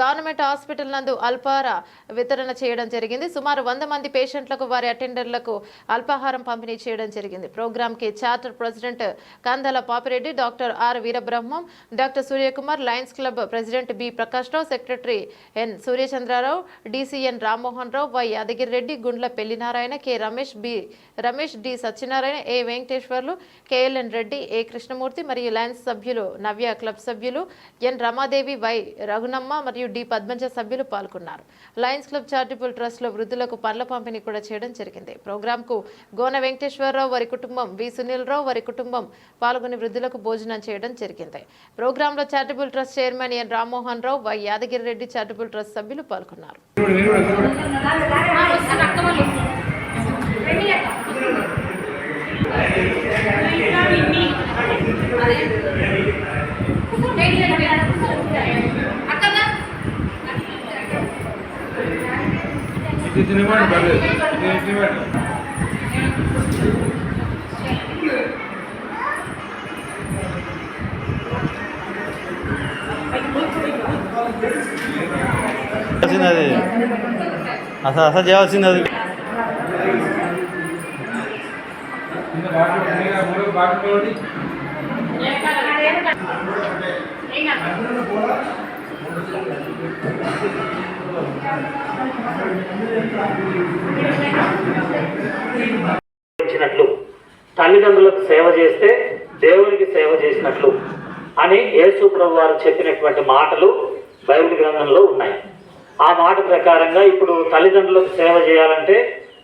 Government hospital నందు అల్పాహార వితరణ చేయడం జరిగింది. సుమారు 100 మంది పేషెంట్లకు వారి అటెండర్లకు అల్పాహారం పంపిణీ చేయడం జరిగింది. ప్రోగ్రామ్ కి charter president Kandala Papireddy, doctor R Veerabrahmam, doctor Suryakumar, Lions club president B Prakash Rao, secretary N Suryachandrarao, DCN Rammohan Rao, Y Yadagiri Reddy, Gundla Pellinarayana, K Ramesh, D Satyanarayana, A Venkateswarlu, KLN Reddy, A Krishnamurthy మరియు లయన్స్ సభ్యులు నవ్య క్లబ్ సభ్యులు ఎన్ రమాదేవి, వై రఘునమ్మ మరియు డి పద్మజ సభ్యులు పాల్గొన్నారు. లయన్స్ క్లబ్ చారిటబుల్ ట్రస్ట్ లో వృద్ధులకు పండ్ల పంపిణీ కూడా చేయడం జరిగింది. ప్రోగ్రామ్ కు గోన వెంకటేశ్వరరావు వారి కుటుంబం, వి సునీల్ రావు వారి కుటుంబం పాల్గొని వృద్ధులకు భోజనం చేయడం జరిగింది. ప్రోగ్రామ్ లో charitable trust chairman N Rammohan Rao, Y Yadagiri Reddy charitable trust సభ్యులు పాల్గొన్నారు. అసలు చేయాల్సింది అది తల్లిదండ్రులకు సేవ చేస్తే దేవునికి సేవ చేసినట్లు అని యేసు ప్రభు వారు చెప్పినటువంటి మాటలు బైబిల్ గ్రంథంలో ఉన్నాయి. ఆ మాట ప్రకారంగా ఇప్పుడు తల్లిదండ్రులకు సేవ చేయాలంటే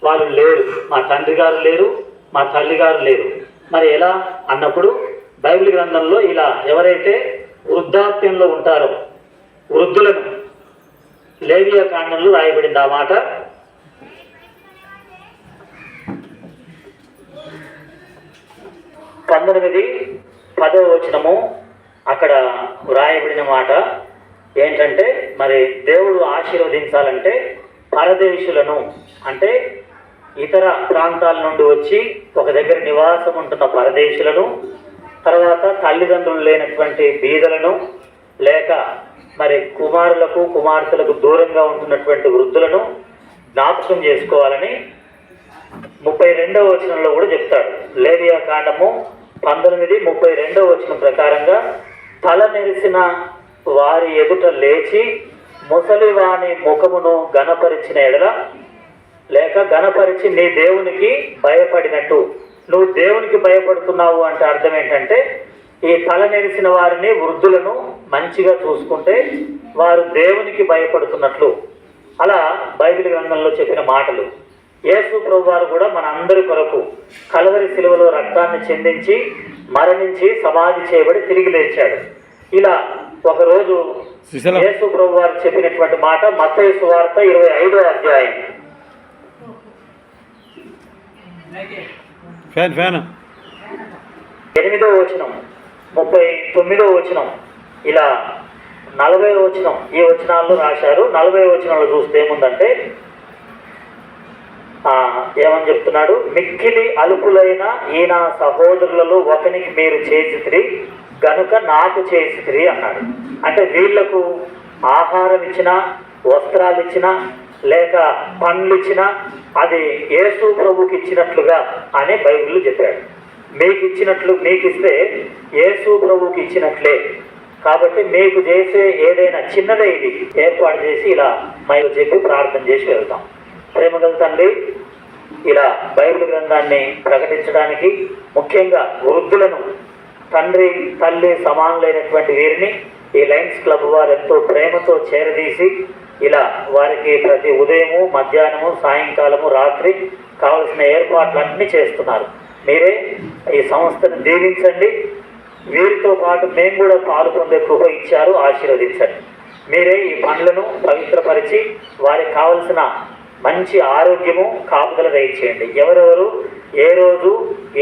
వాళ్ళు లేరు, మా తండ్రి గారు లేరు, మా తల్లి గారు లేరు. మరి ఎలా అన్నప్పుడు బైబిల్ గ్రంథంలో ఇలా ఎవరైతే వృద్ధాప్యంలో ఉంటారో వృద్ధులను లేవియా కాండంలో రాయబడింది. ఆ మాట 19:10 అక్కడ వ్రాయబడిన మాట ఏంటంటే, మరి దేవుడు ఆశీర్వదించాలంటే పరదేశులను అంటే ఇతర ప్రాంతాల నుండి వచ్చి ఒక దగ్గర నివాసం ఉంటున్న పరదేశులను, తర్వాత తల్లిదండ్రులు లేనటువంటి బీదలను, లేక మరి కుమారులకు కుమార్తెలకు దూరంగా ఉంటున్నటువంటి వృద్ధులను జ్ఞాపకం చేసుకోవాలని 32వ వచనంలో కూడా చెప్తాడు. లేవియా కాండము 19:32 వచనం ప్రకారంగా తల నెరిసిన వారి ఎదుట లేచి ముసలివాని ముఖమును గణపరిచిన ఎడల, లేక గణపరిచి నీ దేవునికి భయపడినట్టు. నువ్వు దేవునికి భయపడుతున్నావు అంటే అర్థం ఏంటంటే, ఈ తల నెరిసిన వారిని వృద్ధులను మంచిగా చూసుకుంటే వారు దేవునికి భయపడుతున్నట్లు. అలా బైబిల్ గ్రంథంలో చెప్పిన మాటలు. యేసు ప్రభు వారు కూడా మన అందరి కొరకు కలవరి శిలువలో రక్తాన్ని చెందించి మరణించి సమాధి చేయబడి తిరిగి లేచాడు. ఇలా ఒకరోజు యేసు ప్రభు వారు చెప్పినటువంటి మాట మత్తయి సువార్త 25వ అధ్యాయం 8వ వచనం 39వ వచనం ఇలా 40వ వచనం ఈ వచనాల్లో రాశారు. 40వ వచనంలో చూస్తే ఏముందంటే, ఏమని చెప్తున్నాడు, మిక్కిలి అలుపులైన ఈయన సహోదరులలో ఒకనికి మీరు చేసితిరి గనుక నాకు చేసితిరి అన్నాడు. అంటే వీళ్లకు ఆహారం ఇచ్చినా, వస్త్రాలు ఇచ్చినా, లేక పండ్లు ఇచ్చినా అది యేసు ప్రభుకి ఇచ్చినట్లుగా అని బైబిల్లో చెప్పాడు. మీకు ఇచ్చినట్లు మీకు ఇస్తే యేసు ప్రభుకి ఇచ్చినట్లే. కాబట్టి మీకు చేసే ఏదైనా చిన్నదే ఇది ఏర్పాటు చేసి ఇలా మైలు చెప్పి ప్రార్థన చేసి వెళ్తాం. ప్రేమగల తండ్రి, ఇలా బైబిల్ గ్రంథాన్ని ప్రకటించడానికి ముఖ్యంగా వృద్ధులను, తండ్రి తల్లి సమానులైనటువంటి వీరిని ఈ లయన్స్ క్లబ్ వారు ఎంతో ప్రేమతో చేరదీసి ఇలా వారికి ప్రతి ఉదయము, మధ్యాహ్నము, సాయంకాలము, రాత్రి కావలసిన ఏర్పాట్లన్నీ చేస్తున్నారు. మీరే ఈ సంస్థను దీవించండి. వీరితో పాటు మేము కూడా పాలు పొందే కృప ఇచ్చారు, ఆశీర్వదించండి. మీరే ఈ పనులను పవిత్రపరిచి వారికి కావలసిన మంచి ఆరోగ్యము, కాపుదల దయచేయండి. ఎవరెవరు ఏ రోజు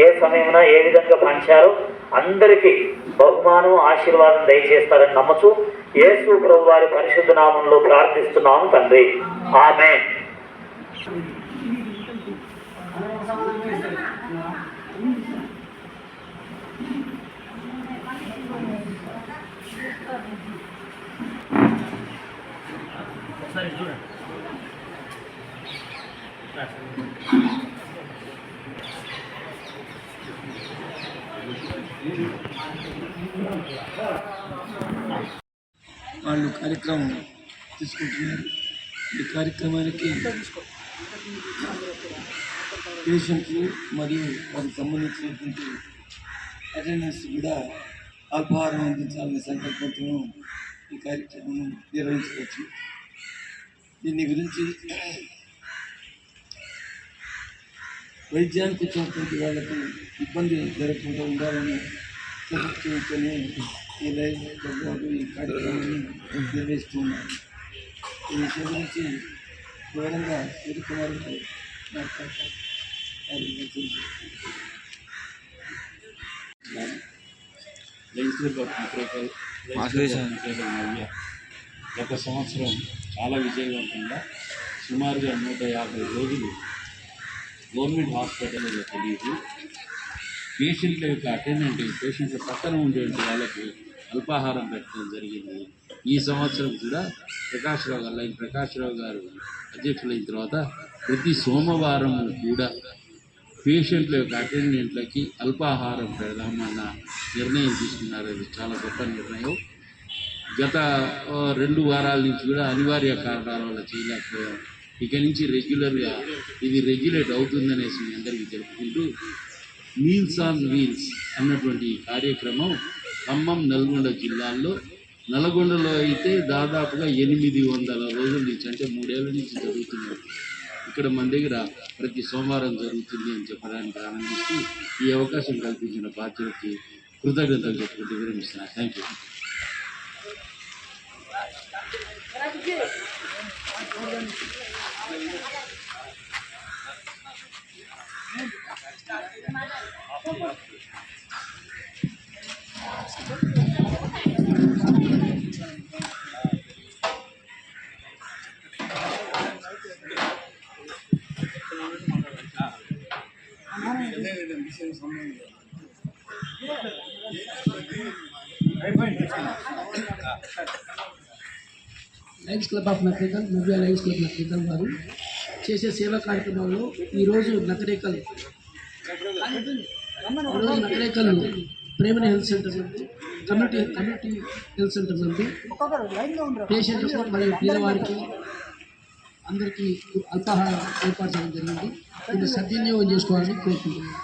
ఏ సమయమున ఏ విధంగా పంచారో అందరికీ బహుమానం, ఆశీర్వాదం దయచేస్తారని నమ్ముతూ యేసు ప్రభు వారి పరిశుద్ధ నామంలో ప్రార్థిస్తున్నాము తండ్రి, ఆమేన్. వాళ్ళు కార్యక్రమం తీసుకుంటున్నారు. ఈ కార్యక్రమానికి పేషెంట్లు మరియు వారికి సంబంధించినటువంటి అటెండెన్స్ కూడా అల్పాహారం అందించాలనే సంకల్పంతో ఈ కార్యక్రమం నిర్వహించవచ్చు. దీని గురించి వైద్యానికి వచ్చినటువంటి వాళ్ళకు ఇబ్బంది జరగకుండా ఉండాలని ప్రభుత్వంతోనే ఈ కార్యక్రమాన్ని నిర్వహిస్తున్నారు. ఈ విషయం గురించి వివరంగా కుమార్ గత సంవత్సరం చాలా విజయవంతంగా సుమారుగా 150 రోజులు గవర్నమెంట్ హాస్పిటల్లో తెలియదు పేషెంట్ల యొక్క అటెండెంట్ పేషెంట్ల పక్కన ఉండేటువంటి వాళ్ళకి అల్పాహారం పెట్టడం జరిగింది. ఈ సంవత్సరం కూడా ప్రకాశ్రావు గారు అధ్యక్షులైన తర్వాత ప్రతి సోమవారం కూడా పేషెంట్ల యొక్క అటెండెంట్లకి అల్పాహారం పెడదామన్న నిర్ణయం తీసుకున్నారు. అది చాలా గొప్ప నిర్ణయం. గత 2 వారాల నుంచి కూడా అనివార్య కారణాల వల్ల చేయలేకపోయాం. ఇక నుంచి రెగ్యులర్గా ఇది రెగ్యులేట్ అవుతుందనేసి మీ అందరికీ తెలుపుకుంటూ మీల్స్ ఆన్ వీల్స్ అన్నటువంటి కార్యక్రమం ఖమ్మం, నల్గొండ జిల్లాల్లో, నల్గొండలో అయితే దాదాపుగా 800 రోజుల నుంచి అంటే 3 ఏళ్ళ నుంచి జరుగుతున్నారు. ఇక్కడ మన దగ్గర ప్రతి సోమవారం జరుగుతుంది అని చెప్పడానికి ఆనందిస్తూ ఈ అవకాశం కల్పించిన బాధ్యతకి కృతజ్ఞతలు చెప్పుకుంటూ విరమిస్తున్నాను. Thank you. Lions club of Nakrekal, Navya Lions club Nakrekal వారు చేసే సేవా కార్యక్రమాల్లో ఈరోజు నకరేకల్ ప్రేమని హెల్త్ సెంటర్ నుండి కమ్యూనిటీ హెల్త్ సెంటర్ నుండి పేషెంట్లకు మరియు పేదవారికి అందరికీ అల్పాహారం ఏర్పాటు చేయడం జరిగింది. దీన్ని సద్వినియోగం చేసుకోవాలని కోరుకుంటున్నాను.